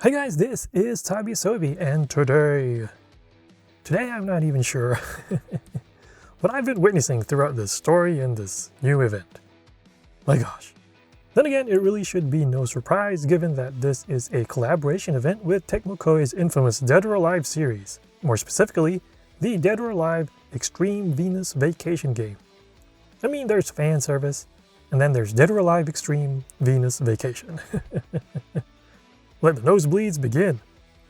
Hi guys, this is Sobi, and today I'm not even sure what I've been witnessing throughout this story and this new event. My gosh. Then again, it really should be no surprise given that this is a collaboration event with Tecmo Koei's infamous Dead or Alive series, more specifically, the Dead or Alive Extreme Venus Vacation game. I mean, there's fan service, and then there's Dead or Alive Extreme Venus Vacation. Let the nosebleeds begin.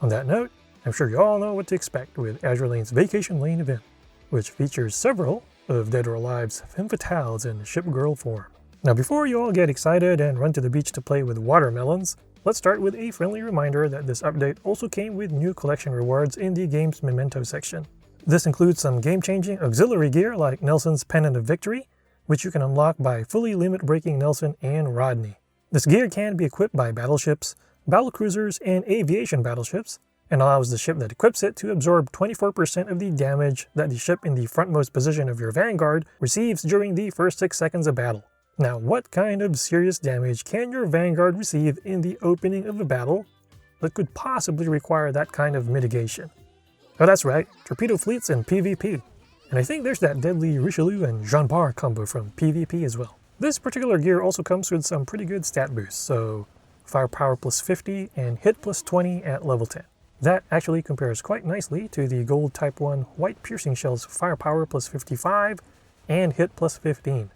On that note, I'm sure you all know what to expect with Azur Lane's Vacation Lane event, which features several of Dead or Alive's femme fatales in ship girl form. Now before you all get excited and run to the beach to play with watermelons, let's start with a friendly reminder that this update also came with new collection rewards in the game's memento section. This includes some game-changing auxiliary gear like Nelson's Pennant of Victory, which you can unlock by fully limit-breaking Nelson and Rodney. This gear can be equipped by battleships, battlecruisers, and aviation battleships, and allows the ship that equips it to absorb 24% of the damage that the ship in the frontmost position of your vanguard receives during the first 6 seconds of battle. Now, what kind of serious damage can your vanguard receive in the opening of a battle that could possibly require that kind of mitigation? Oh, that's right, torpedo fleets and PvP. And I think there's that deadly Richelieu and Jean Bar combo from PvP as well. This particular gear also comes with some pretty good stat boosts, so firepower plus 50 and hit plus 20 at level 10. That actually compares quite nicely to the gold type 1 white piercing shell's firepower plus 55 and hit plus 15.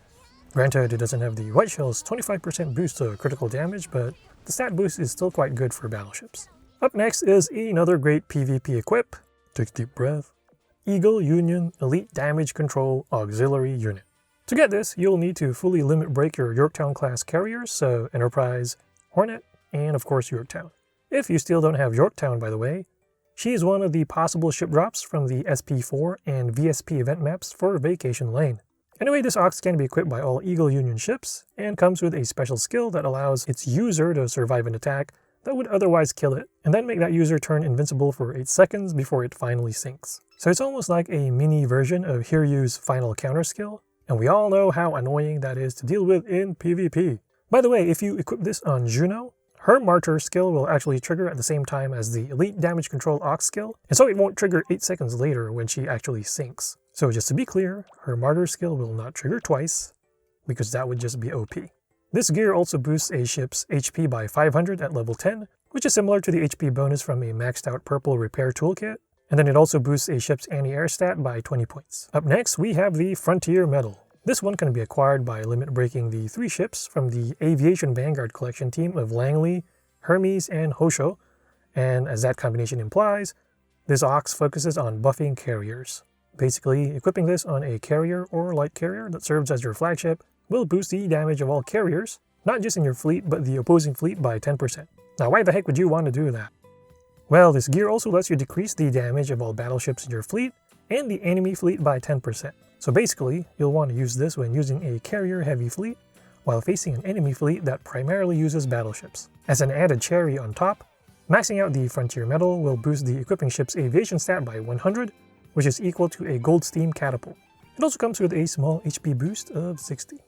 Granted, it doesn't have the white shell's 25% boost to critical damage, but the stat boost is still quite good for battleships. Up next is another great PvP equip, take a deep breath, Eagle Union Elite Damage Control Auxiliary Unit. To get this, you'll need to fully limit break your Yorktown class carriers, so Enterprise, Hornet, and of course Yorktown. If you still don't have Yorktown, by the way, she's one of the possible ship drops from the SP4 and VSP event maps for Vacation Lane. Anyway, this Aux can be equipped by all Eagle Union ships, and comes with a special skill that allows its user to survive an attack that would otherwise kill it, and then make that user turn invincible for 8 seconds before it finally sinks. So it's almost like a mini version of Hiryu's final counter skill, and we all know how annoying that is to deal with in PvP. By the way, if you equip this on Juno, her Martyr skill will actually trigger at the same time as the Elite Damage Control Aux skill, and so it won't trigger 8 seconds later when she actually sinks. So just to be clear, her Martyr skill will not trigger twice, because that would just be OP. This gear also boosts a ship's HP by 500 at level 10, which is similar to the HP bonus from a maxed out purple repair toolkit, and then it also boosts a ship's anti-air stat by 20 points. Up next, we have the Frontier Medal. This one can be acquired by limit breaking the 3 ships from the Aviation Vanguard collection team of Langley, Hermes, and Hosho, and as that combination implies, this Aux focuses on buffing carriers. Basically, equipping this on a carrier or light carrier that serves as your flagship will boost the damage of all carriers, not just in your fleet but the opposing fleet by 10%. Now why the heck would you want to do that? Well, this gear also lets you decrease the damage of all battleships in your fleet and the enemy fleet by 10%. So basically, you'll want to use this when using a carrier-heavy fleet, while facing an enemy fleet that primarily uses battleships. As an added cherry on top, maxing out the Frontier Medal will boost the equipping ship's aviation stat by 100, which is equal to a Gold Steam catapult. It also comes with a small HP boost of 60.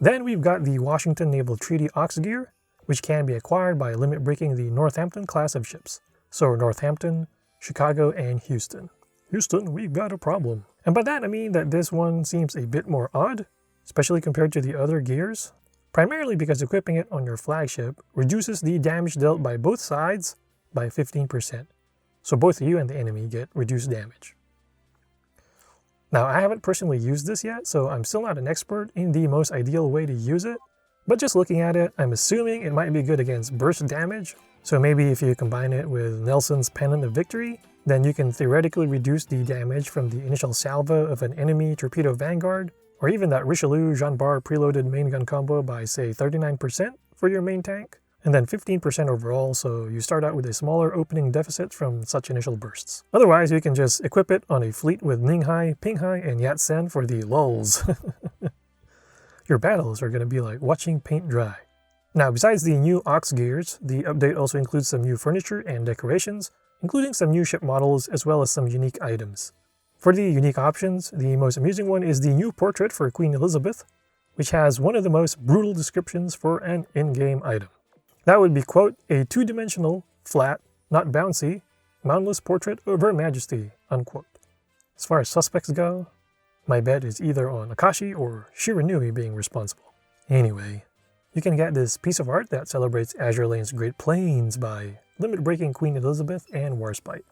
Then we've got the Washington Naval Treaty Aux gear, which can be acquired by limit breaking the Northampton class of ships. So Northampton, Chicago, and Houston. Houston, we've got a problem. And by that I mean that this one seems a bit more odd, especially compared to the other gears, primarily because equipping it on your flagship reduces the damage dealt by both sides by 15%. So both you and the enemy get reduced damage. Now I haven't personally used this yet, so I'm still not an expert in the most ideal way to use it, but just looking at it, I'm assuming it might be good against burst damage. So maybe if you combine it with Nelson's Pennant of Victory, then you can theoretically reduce the damage from the initial salvo of an enemy torpedo vanguard, or even that Richelieu Jean Bar preloaded main gun combo by say 39% for your main tank, and then 15% overall, so you start out with a smaller opening deficit from such initial bursts. Otherwise, you can just equip it on a fleet with Ninghai, Pinghai, and Yat-sen for the lulls. Your battles are going to be like watching paint dry. Now, besides the new Aux gears, the update also includes some new furniture and decorations, including some new ship models as well as some unique items. For the unique options, the most amusing one is the new portrait for Queen Elizabeth, which has one of the most brutal descriptions for an in-game item. That would be, quote, a 2-dimensional, flat, not bouncy, moundless portrait of Her Majesty, unquote. As far as suspects go, my bet is either on Akashi or Shiranui being responsible. Anyway, you can get this piece of art that celebrates Azur Lane's Great Plains by limit-breaking Queen Elizabeth and Warspite.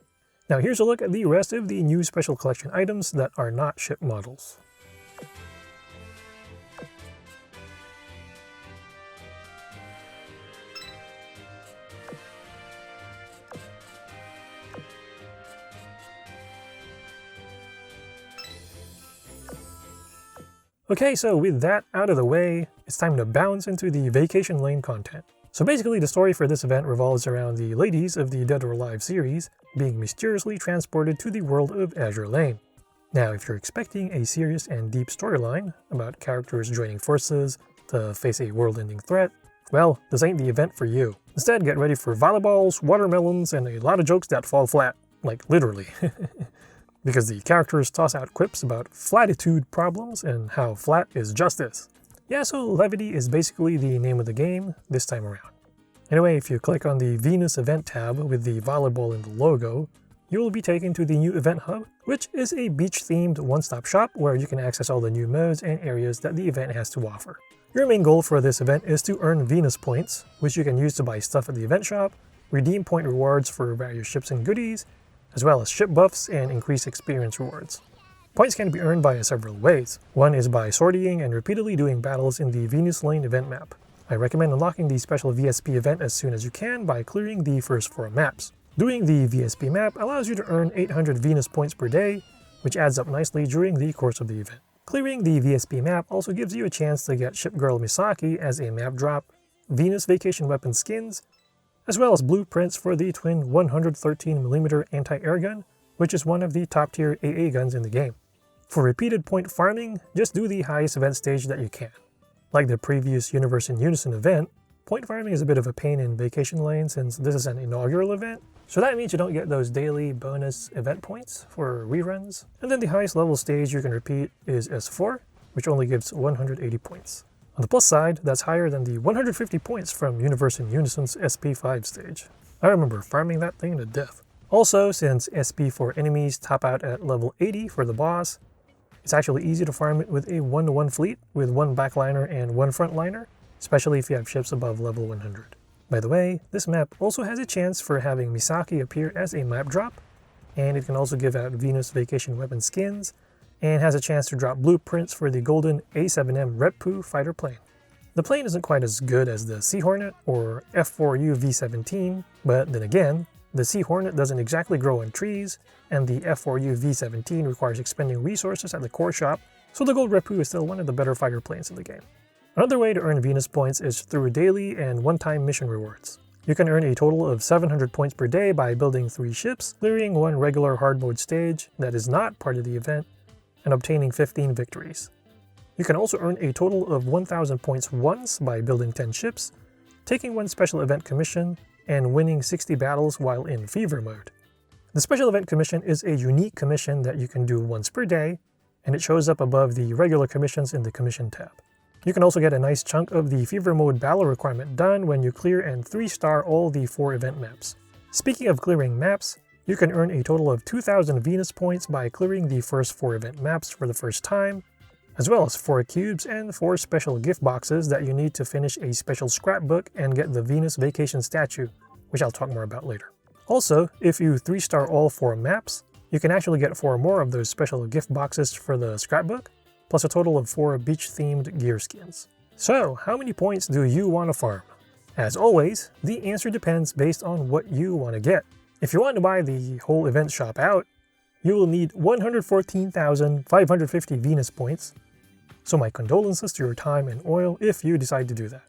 Now here's a look at the rest of the new special collection items that are not ship models. Okay, so with that out of the way, it's time to bounce into the Vacation Lane content. So basically the story for this event revolves around the ladies of the Dead or Alive series being mysteriously transported to the world of Azur Lane. Now if you're expecting a serious and deep storyline about characters joining forces to face a world-ending threat, well, this ain't the event for you. Instead, get ready for volleyballs, watermelons, and a lot of jokes that fall flat. Like, literally. Because the characters toss out quips about flatitude problems and how flat is justice. Yeah, so levity is basically the name of the game this time around. Anyway, if you click on the Venus event tab with the volleyball in the logo, you will be taken to the new event hub, which is a beach-themed one-stop shop where you can access all the new modes and areas that the event has to offer. Your main goal for this event is to earn Venus points, which you can use to buy stuff at the event shop, redeem point rewards for various ships and goodies, as well as ship buffs and increased experience rewards. Points can be earned by several ways. One is by sortying and repeatedly doing battles in the Venus Lane event map. I recommend unlocking the special VSP event as soon as you can by clearing the first 4 maps. Doing the VSP map allows you to earn 800 Venus points per day, which adds up nicely during the course of the event. Clearing the VSP map also gives you a chance to get Shipgirl Misaki as a map drop, Venus Vacation weapon skins, as well as blueprints for the twin 113mm anti-air gun, which is one of the top tier AA guns in the game. For repeated point farming, just do the highest event stage that you can. Like the previous Universe in Unison event, point farming is a bit of a pain in Vacation Lane since this is an inaugural event, so that means you don't get those daily bonus event points for reruns. And then the highest level stage you can repeat is S4, which only gives 180 points. On the plus side, that's higher than the 150 points from Universe in Unison's SP5 stage. I remember farming that thing to death. Also, since SP4 enemies top out at level 80 for the boss, it's actually easy to farm it with a 1-to-1 fleet with 1 backliner and 1 frontliner, especially if you have ships above level 100. By the way, this map also has a chance for having Misaki appear as a map drop, and it can also give out Venus Vacation weapon skins, and has a chance to drop blueprints for the golden A7M Reppu fighter plane. The plane isn't quite as good as the Sea Hornet or F4U V17, but then again, the Sea Hornet doesn't exactly grow on trees, and the F4U V17 requires expending resources at the core shop, so the gold Reppu is still one of the better fighter planes in the game. Another way to earn Venus points is through daily and one-time mission rewards. You can earn a total of 700 points per day by building 3 ships, clearing 1 regular hard mode stage that is not part of the event, and obtaining 15 victories. You can also earn a total of 1000 points once by building 10 ships, taking 1 special event commission, and winning 60 battles while in fever mode. The special event commission is a unique commission that you can do once per day, and it shows up above the regular commissions in the commission tab. You can also get a nice chunk of the fever mode battle requirement done when you clear and 3-star all the 4 event maps. Speaking of clearing maps, you can earn a total of 2000 Venus points by clearing the first 4 event maps for the first time, as well as 4 cubes and 4 special gift boxes that you need to finish a special scrapbook and get the Venus Vacation statue, which I'll talk more about later. Also, if you 3-star all 4 maps, you can actually get 4 more of those special gift boxes for the scrapbook, plus a total of 4 beach-themed gear skins. So, how many points do you want to farm? As always, the answer depends based on what you want to get. If you want to buy the whole event shop out, you will need 114,550 Venus points, so my condolences to your time and oil if you decide to do that.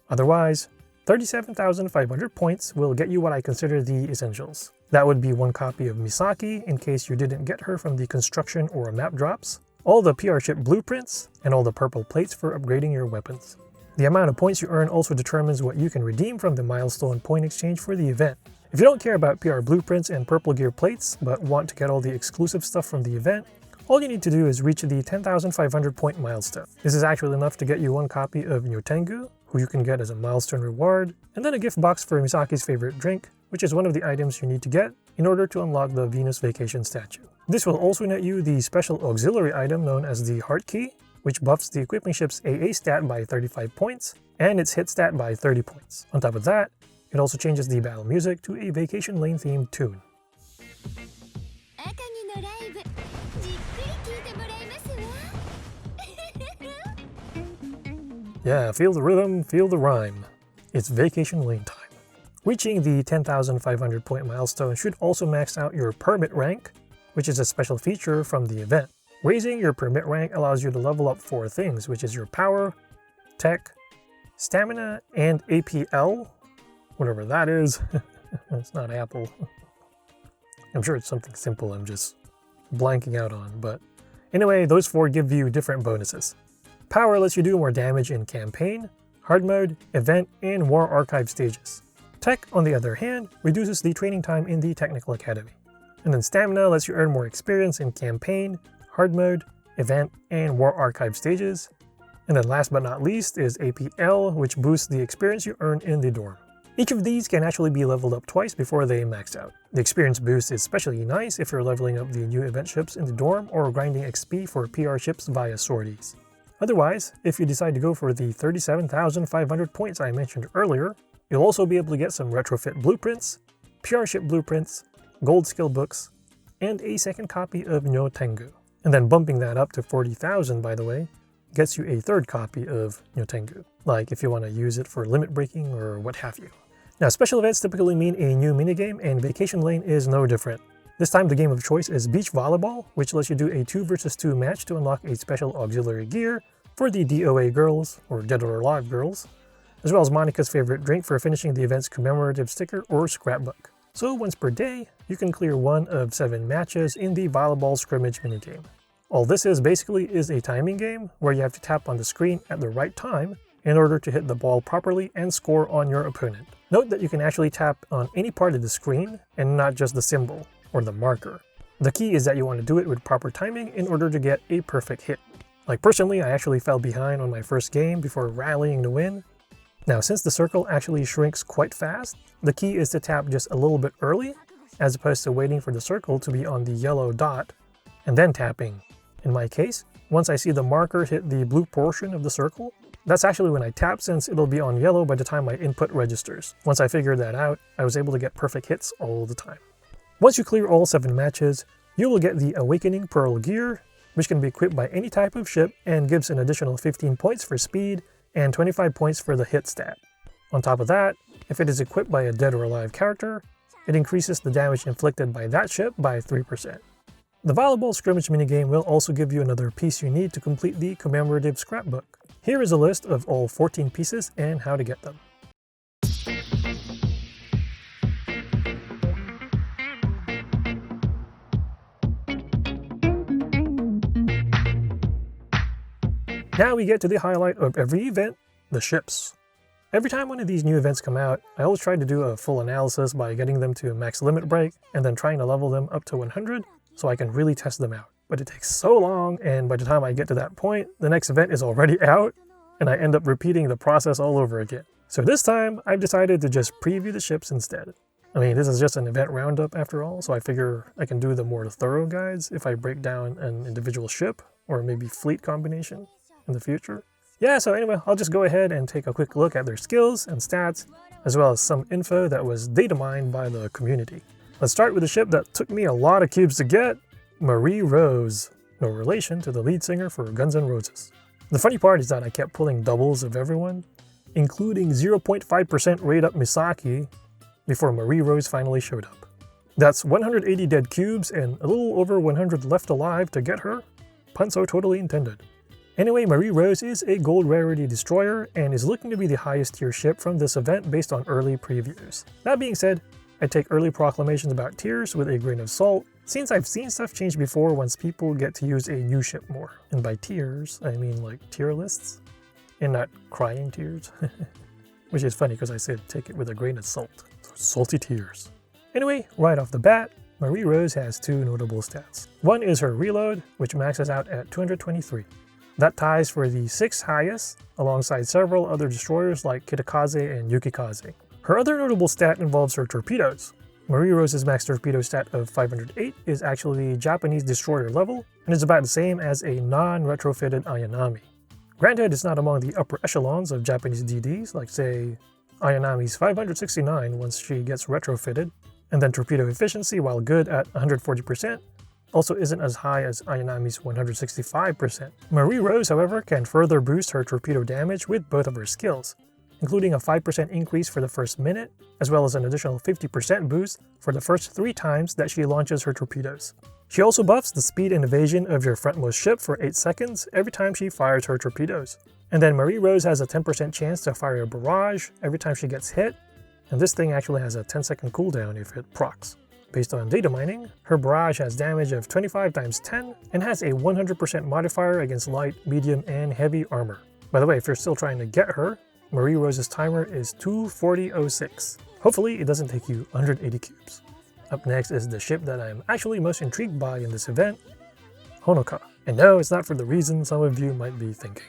Otherwise, 37,500 points will get you what I consider the essentials. That would be 1 copy of Misaki in case you didn't get her from the construction or map drops, all the PR ship blueprints, and all the purple plates for upgrading your weapons. The amount of points you earn also determines what you can redeem from the milestone point exchange for the event. If you don't care about PR blueprints and purple gear plates, but want to get all the exclusive stuff from the event, all you need to do is reach the 10,500 point milestone. This is actually enough to get you 1 copy of Nyotengu, who you can get as a milestone reward, and then a gift box for Misaki's favorite drink, which is one of the items you need to get in order to unlock the Venus Vacation statue. This will also net you the special auxiliary item known as the Heart Key, which buffs the equipping ship's AA stat by 35 points and its hit stat by 30 points. On top of that, it also changes the battle music to a Vacation Lane themed tune. Yeah, feel the rhythm, feel the rhyme. It's Vacation Lane time. Reaching the 10,500 point milestone should also max out your permit rank, which is a special feature from the event. Raising your permit rank allows you to level up 4 things, which is your power, tech, stamina, and APL, whatever that is. It's not Apple. I'm sure it's something simple I'm just blanking out on, but anyway, those 4 give you different bonuses. Power lets you do more damage in campaign, hard mode, event, and war archive stages. Tech, on the other hand, reduces the training time in the technical academy. And then stamina lets you earn more experience in campaign, hard mode, event, and war archive stages. And then last but not least is APL, which boosts the experience you earn in the dorm. Each of these can actually be leveled up twice before they max out. The experience boost is especially nice if you're leveling up the new event ships in the dorm or grinding XP for PR ships via sorties. Otherwise, if you decide to go for the 37,500 points I mentioned earlier, you'll also be able to get some retrofit blueprints, PR ship blueprints, gold skill books, and a second copy of Nyotengu. And then bumping that up to 40,000, by the way, gets you a third copy of Nyotengu, like if you want to use it for limit breaking or what have you. Now, special events typically mean a new minigame, and Vacation Lane is no different. This time the game of choice is Beach Volleyball, which lets you do a 2 vs 2 match to unlock a special auxiliary gear for the DOA girls, or Dead or Alive girls, as well as Monica's favorite drink for finishing the event's commemorative sticker or scrapbook. So once per day, you can clear 1 of 7 matches in the Volleyball Scrimmage minigame. All this is basically is a timing game where you have to tap on the screen at the right time in order to hit the ball properly and score on your opponent. Note that you can actually tap on any part of the screen and not just the symbol or the marker. The key is that you want to do it with proper timing in order to get a perfect hit. Like personally, I actually fell behind on my first game before rallying to win. Now, since the circle actually shrinks quite fast, the key is to tap just a little bit early, as opposed to waiting for the circle to be on the yellow dot and then tapping. In my case, once I see the marker hit the blue portion of the circle, that's actually when I tap, since it'll be on yellow by the time my input registers. Once I figured that out, I was able to get perfect hits all the time. Once you clear all 7 matches, you will get the Awakening Pearl gear, which can be equipped by any type of ship and gives an additional 15 points for speed and 25 points for the hit stat. On top of that, if it is equipped by a Dead or Alive character, it increases the damage inflicted by that ship by 3%. The Volleyball Scrimmage minigame will also give you another piece you need to complete the Commemorative scrapbook. Here is a list of all 14 pieces and how to get them. Now we get to the highlight of every event, the ships. Every time one of these new events come out, I always try to do a full analysis by getting them to max limit break and then trying to level them up to 100 so I can really test them out. But it takes so long, and by the time I get to that point, the next event is already out, and I end up repeating the process all over again. So this time, I've decided to just preview the ships instead. I mean, this is just an event roundup after all, so I figure I can do the more thorough guides if I break down an individual ship, or maybe fleet combination in the future. Yeah, so anyway, I'll just go ahead and take a quick look at their skills and stats, as well as some info that was data mined by the community. Let's start with a ship that took me a lot of cubes to get, Marie Rose, no relation to the lead singer for Guns N' Roses. The funny part is that I kept pulling doubles of everyone, including 0.5% rate up Misaki, before Marie Rose finally showed up. That's 180 dead cubes and a little over 100 left alive to get her, pun so totally intended. Anyway, Marie Rose is a gold rarity destroyer and is looking to be the highest tier ship from this event based on early previews. That being said, I take early proclamations about tiers with a grain of salt, since I've seen stuff change before once people get to use a new ship more. And by tiers, I mean like tier lists, and not crying tears. Which is funny because I said take it with a grain of salt. So salty tears. Anyway, right off the bat, Marie Rose has 2 notable stats. One is her reload, which maxes out at 223. That ties for the 6th highest, alongside several other destroyers like Kitakaze and Yukikaze. Her other notable stat involves her torpedoes. Marie Rose's max torpedo stat of 508 is actually Japanese destroyer level, and is about the same as a non-retrofitted Ayanami. Granted, it's not among the upper echelons of Japanese DDs, like say Ayanami's 569 once she gets retrofitted, and then torpedo efficiency, while good at 140%, also isn't as high as Ayanami's 165%. Marie Rose, however, can further boost her torpedo damage with both of her skills, including a 5% increase for the first minute, as well as an additional 50% boost for the first 3 times that she launches her torpedoes. She also buffs the speed and evasion of your frontmost ship for 8 seconds every time she fires her torpedoes. And then Marie Rose has a 10% chance to fire a barrage every time she gets hit, and this thing actually has a 10-second cooldown if it procs. Based on data mining, her barrage has damage of 25 times 10 and has a 100% modifier against light, medium, and heavy armor. By the way, if you're still trying to get her, Marie Rose's timer is 2:40:06. Hopefully it doesn't take you 180 cubes. Up next is the ship that I'm actually most intrigued by in this event, Honoka. And no, it's not for the reason some of you might be thinking.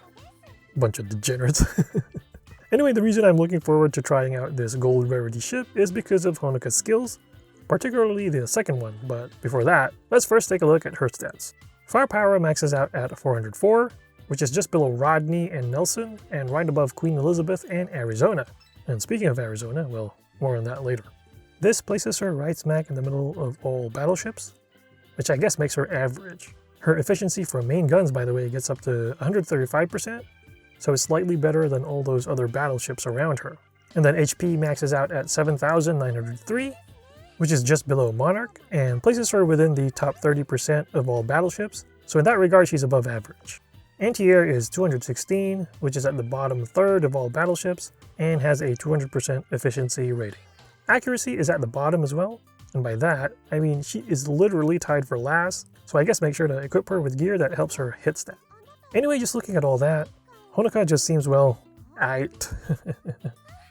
Bunch of degenerates. Anyway, the reason I'm looking forward to trying out this gold rarity ship is because of Honoka's skills, particularly the second one, but before that, let's first take a look at her stats. Firepower maxes out at 404, which is just below Rodney and Nelson, and right above Queen Elizabeth and Arizona. And speaking of Arizona, well, more on that later. This places her right smack in the middle of all battleships, which I guess makes her average. Her efficiency for main guns, by the way, gets up to 135%, so it's slightly better than all those other battleships around her. And then HP maxes out at 7,903, which is just below Monarch, and places her within the top 30% of all battleships, so in that regard she's above average. Anti-air is 216, which is at the bottom third of all battleships, and has a 200% efficiency rating. Accuracy is at the bottom as well, and by that, I mean she is literally tied for last, so I guess make sure to equip her with gear that helps her hit stat. Anyway, just looking at all that, Honoka just seems, well, aight,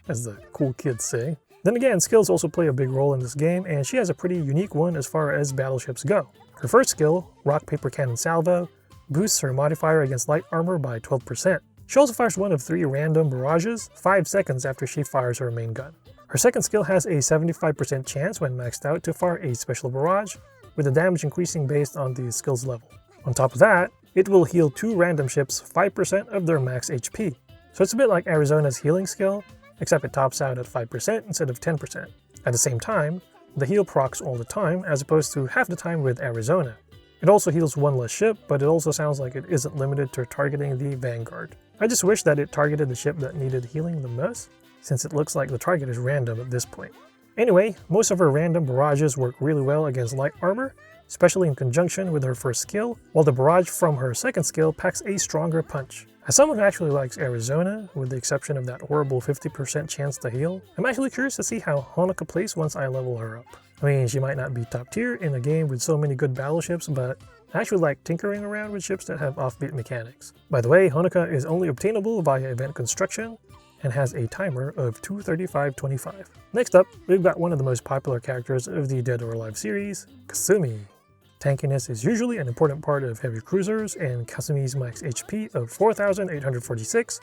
as the cool kids say. Then again, skills also play a big role in this game, and she has a pretty unique one as far as battleships go. Her first skill, Rock Paper Cannon Salvo, boosts her modifier against light armor by 12%. She also fires one of 3 random barrages 5 seconds after she fires her main gun. Her second skill has a 75% chance when maxed out to fire a special barrage, with the damage increasing based on the skill's level. On top of that, it will heal 2 random ships 5% of their max HP. So it's a bit like Arizona's healing skill, except it tops out at 5% instead of 10%. At the same time, the heal procs all the time as opposed to half the time with Arizona. It also heals 1 less ship, but it also sounds like it isn't limited to targeting the Vanguard. I just wish that it targeted the ship that needed healing the most, since it looks like the target is random at this point. Anyway, most of her random barrages work really well against light armor, especially in conjunction with her first skill, while the barrage from her second skill packs a stronger punch. As someone who actually likes Arizona, with the exception of that horrible 50% chance to heal, I'm actually curious to see how Honoka plays once I level her up. I mean, she might not be top tier in a game with so many good battleships, but I actually like tinkering around with ships that have offbeat mechanics. By the way, Honoka is only obtainable via event construction, and has a timer of 2:35:25. Next up, we've got one of the most popular characters of the Dead or Alive series, Kasumi. Tankiness is usually an important part of heavy cruisers, and Kasumi's max HP of 4,846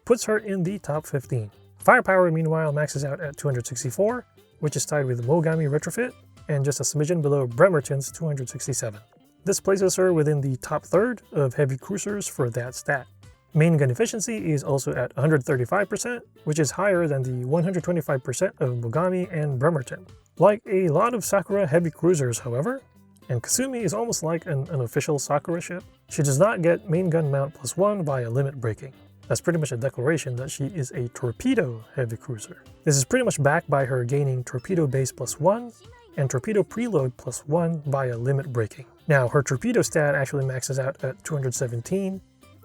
puts her in the top 15. Firepower, meanwhile, maxes out at 264, which is tied with Mogami Retrofit, and just a smidgen below Bremerton's 267. This places her within the top third of heavy cruisers for that stat. Main gun efficiency is also at 135%, which is higher than the 125% of Mogami and Bremerton. Like a lot of Sakura heavy cruisers, however, and Kasumi is almost like an unofficial Sakura ship, she does not get main gun mount +1 via limit breaking. That's pretty much a declaration that she is a torpedo heavy cruiser. This is pretty much backed by her gaining torpedo base +1 and torpedo preload +1 via limit breaking. Now, her torpedo stat actually maxes out at 217,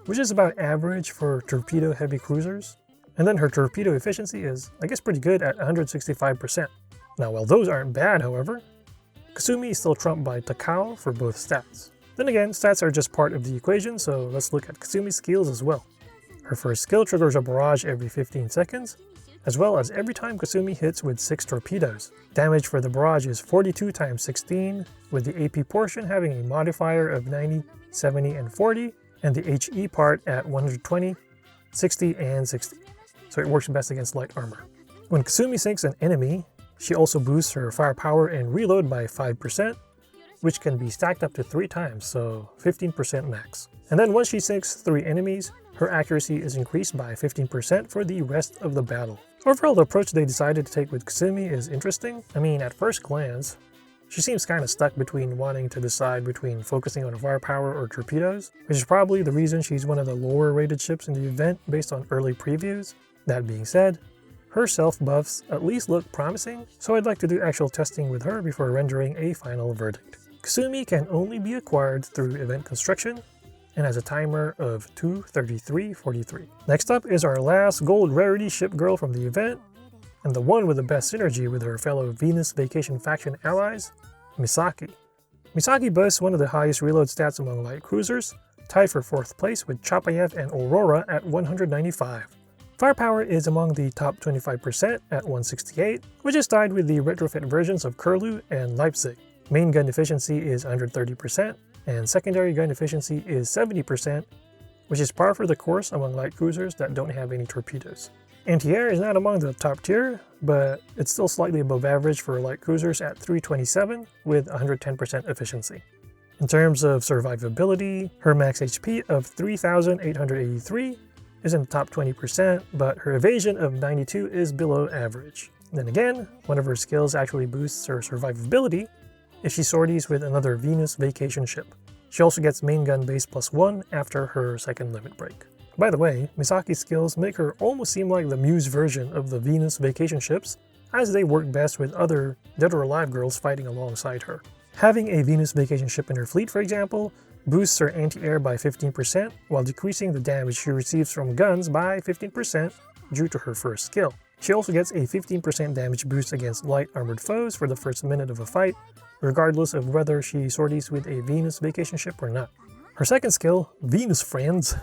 which is about average for torpedo heavy cruisers. And then her torpedo efficiency is, I guess, pretty good at 165%. Now, while those aren't bad, however, Kasumi is still trumped by Takao for both stats. Then again, stats are just part of the equation, so let's look at Kasumi's skills as well. Her first skill triggers a barrage every 15 seconds, as well as every time Kasumi hits with 6 torpedoes. Damage for the barrage is 42 times 16, with the AP portion having a modifier of 90, 70, and 40, and the HE part at 120, 60, and 60. So it works best against light armor. When Kasumi sinks an enemy, she also boosts her firepower and reload by 5%, which can be stacked up to 3 times, so 15% max. And then once she sinks 3 enemies, her accuracy is increased by 15% for the rest of the battle. Overall, the approach they decided to take with Kasumi is interesting. I mean, at first glance, she seems kind of stuck between wanting to decide between focusing on firepower or torpedoes, which is probably the reason she's one of the lower rated ships in the event based on early previews. That being said, her self buffs at least look promising, so I'd like to do actual testing with her before rendering a final verdict. Kasumi can only be acquired through event construction and has a timer of 2:33:43. Next up is our last gold rarity ship girl from the event, and the one with the best synergy with her fellow Venus Vacation faction allies, Misaki. Misaki boasts one of the highest reload stats among light cruisers, tied for 4th place with Chapayev and Aurora at 195. Firepower is among the top 25% at 168, which is tied with the retrofit versions of Curlew and Leipzig. Main gun efficiency is 130%, and secondary gun efficiency is 70%, which is par for the course among light cruisers that don't have any torpedoes. Anti-air is not among the top tier, but it's still slightly above average for light cruisers at 327 with 110% efficiency. In terms of survivability, her max HP of 3,883 is in the top 20%, but her evasion of 92 is below average. Then again, one of her skills actually boosts her survivability if she sorties with another Venus Vacation ship. She also gets main gun base +1 after her second limit break. By the way, Misaki's skills make her almost seem like the Muse version of the Venus Vacation ships, as they work best with other dead or alive girls fighting alongside her. Having a Venus Vacation ship in her fleet, for example, boosts her anti-air by 15% while decreasing the damage she receives from guns by 15% due to her first skill. She also gets a 15% damage boost against light armored foes for the first minute of a fight, regardless of whether she sorties with a Venus Vacation ship or not. Her second skill, Venus Friends,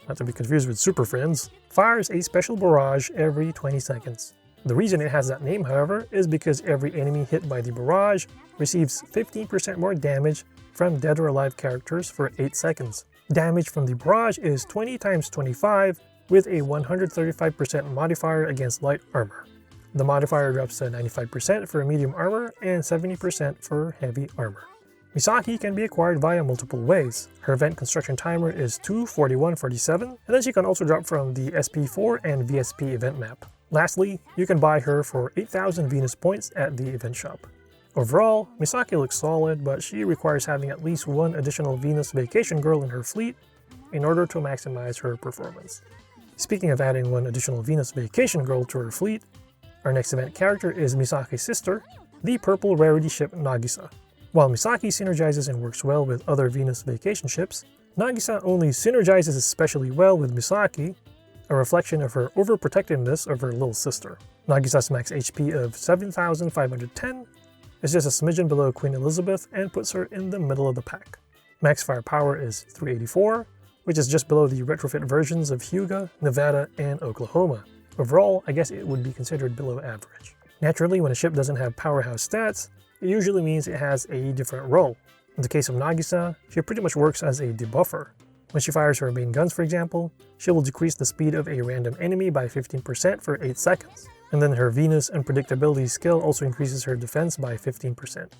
not to be confused with Super Friends, fires a special barrage every 20 seconds. The reason it has that name, however, is because every enemy hit by the barrage receives 15% more damage from dead or alive characters for 8 seconds. Damage from the barrage is 20 times 25 with a 135% modifier against light armor. The modifier drops to 95% for medium armor and 70% for heavy armor. Misaki can be acquired via multiple ways. Her event construction timer is 2:41:47, and then she can also drop from the SP4 and VSP event map. Lastly, you can buy her for 8,000 Venus points at the event shop. Overall, Misaki looks solid, but she requires having at least one additional Venus Vacation girl in her fleet in order to maximize her performance. Speaking of adding one additional Venus Vacation girl to her fleet, our next event character is Misaki's sister, the purple rarity ship Nagisa. While Misaki synergizes and works well with other Venus Vacation ships, Nagisa only synergizes especially well with Misaki, a reflection of her overprotectiveness of her little sister. Nagisa's max HP of 7,510 is just a smidgen below Queen Elizabeth and puts her in the middle of the pack. Max firepower is 384, which is just below the retrofit versions of Hyuga, Nevada, and Oklahoma. Overall, I guess it would be considered below average. Naturally, when a ship doesn't have powerhouse stats, it usually means it has a different role. In the case of Nagisa, she pretty much works as a debuffer. When she fires her main guns, for example, she will decrease the speed of a random enemy by 15% for 8 seconds. And then her Venus Unpredictability skill also increases her defense by 15%.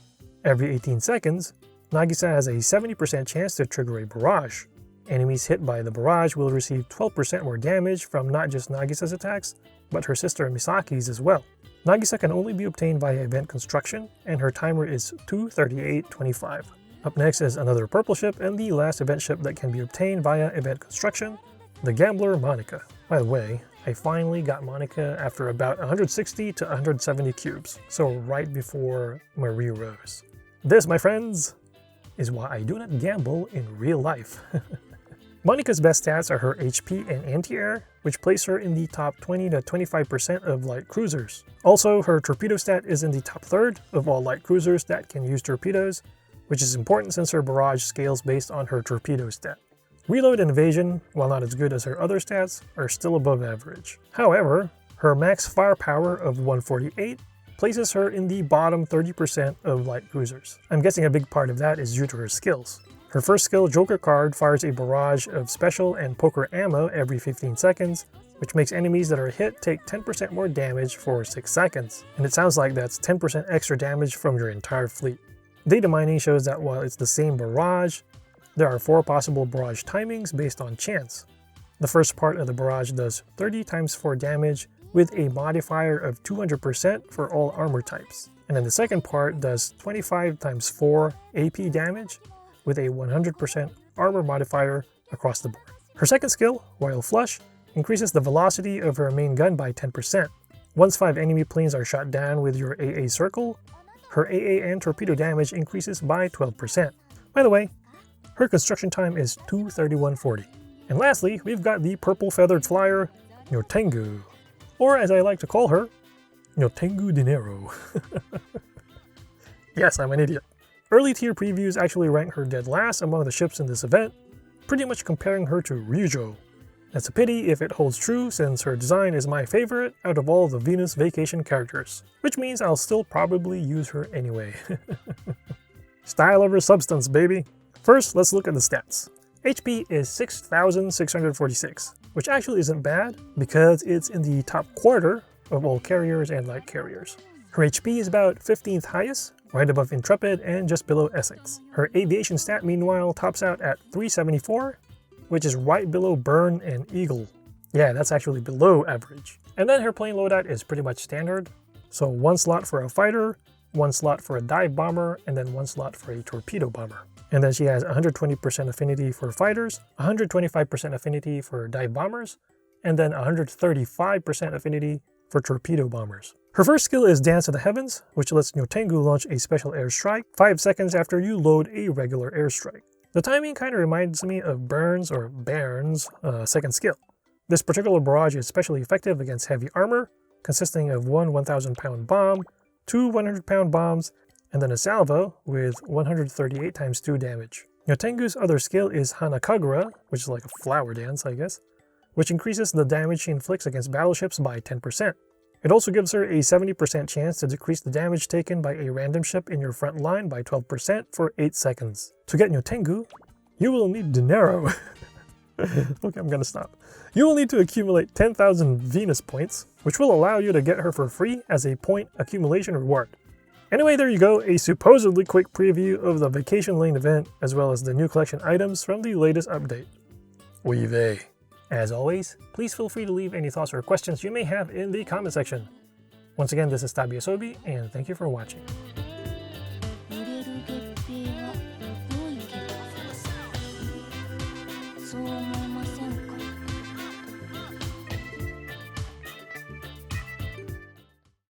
Every 18 seconds, Nagisa has a 70% chance to trigger a barrage. Enemies hit by the barrage will receive 12% more damage from not just Nagisa's attacks, but her sister Misaki's as well. Nagisa can only be obtained via event construction, and her timer is 2:38:25. Up next is another purple ship and the last event ship that can be obtained via event construction, the Gambler Monica. By the way, I finally got Monica after about 160 to 170 cubes, so right before Marie Rose. This, my friends, is why I do not gamble in real life. Monica's best stats are her HP and anti-air, which place her in the top 20 to 25% of light cruisers. Also, her torpedo stat is in the top third of all light cruisers that can use torpedoes, which is important since her barrage scales based on her torpedo stat. Reload and evasion, while not as good as her other stats, are still above average. However, her max firepower of 148 places her in the bottom 30% of light cruisers. I'm guessing a big part of that is due to her skills. Her first skill, Joker card, fires a barrage of special and poker ammo every 15 seconds, which makes enemies that are hit take 10% more damage for 6 seconds, and it sounds like that's 10% extra damage from your entire fleet. Data mining shows that while it's the same barrage, there are 4 possible barrage timings based on chance. The first part of the barrage does 30 times 4 damage with a modifier of 200% for all armor types, and then the second part does 25 times 4 AP damage with a 100% armor modifier across the board. Her second skill, Royal Flush, increases the velocity of her main gun by 10%. Once 5 enemy planes are shot down with your AA circle, her AA and torpedo damage increases by 12%. By the way, her construction time is 23140. And lastly, we've got the purple feathered flyer, Nyotengu, or as I like to call her, Nyotengu Dinero. Yes, I'm an idiot. Early tier previews actually rank her dead last among the ships in this event, pretty much comparing her to Ryujo. That's a pity if it holds true, since her design is my favorite out of all the Venus Vacation characters, which means I'll still probably use her anyway. Style over substance, baby! First, let's look at the stats. HP is 6,646, which actually isn't bad because it's in the top quarter of all carriers and light carriers. Her HP is about 15th highest, right above Intrepid and just below Essex. Her aviation stat meanwhile tops out at 374, which is right below Burn and Eagle. Yeah, that's actually below average. And then her plane loadout is pretty much standard. So 1 slot for a fighter, 1 slot for a dive bomber, and then 1 slot for a torpedo bomber. And then she has 120% affinity for fighters, 125% affinity for dive bombers, and then 135% affinity for torpedo bombers. Her first skill is Dance to the Heavens, which lets Nyotengu launch a special airstrike 5 seconds after you load a regular airstrike. The timing kind of reminds me of Bairn's second skill. This particular barrage is especially effective against heavy armor, consisting of 1 1,000-pound bomb, 2 100-pound bombs, and then a salvo with 138 times 2 damage. Nyotengu's other skill is Honoka, which is like a flower dance, I guess, which increases the damage she inflicts against battleships by 10%. It also gives her a 70% chance to decrease the damage taken by a random ship in your front line by 12% for 8 seconds. To get Nyotengu, you will need dinero. Okay, I'm gonna stop. You will need to accumulate 10,000 Venus points, which will allow you to get her for free as a point accumulation reward. Anyway, there you go, a supposedly quick preview of the Vacation Lane event, as well as the new collection items from the latest update. Oy vey. As always, please feel free to leave any thoughts or questions you may have in the comment section. Once again, this is Tabi Asobi, and thank you for watching.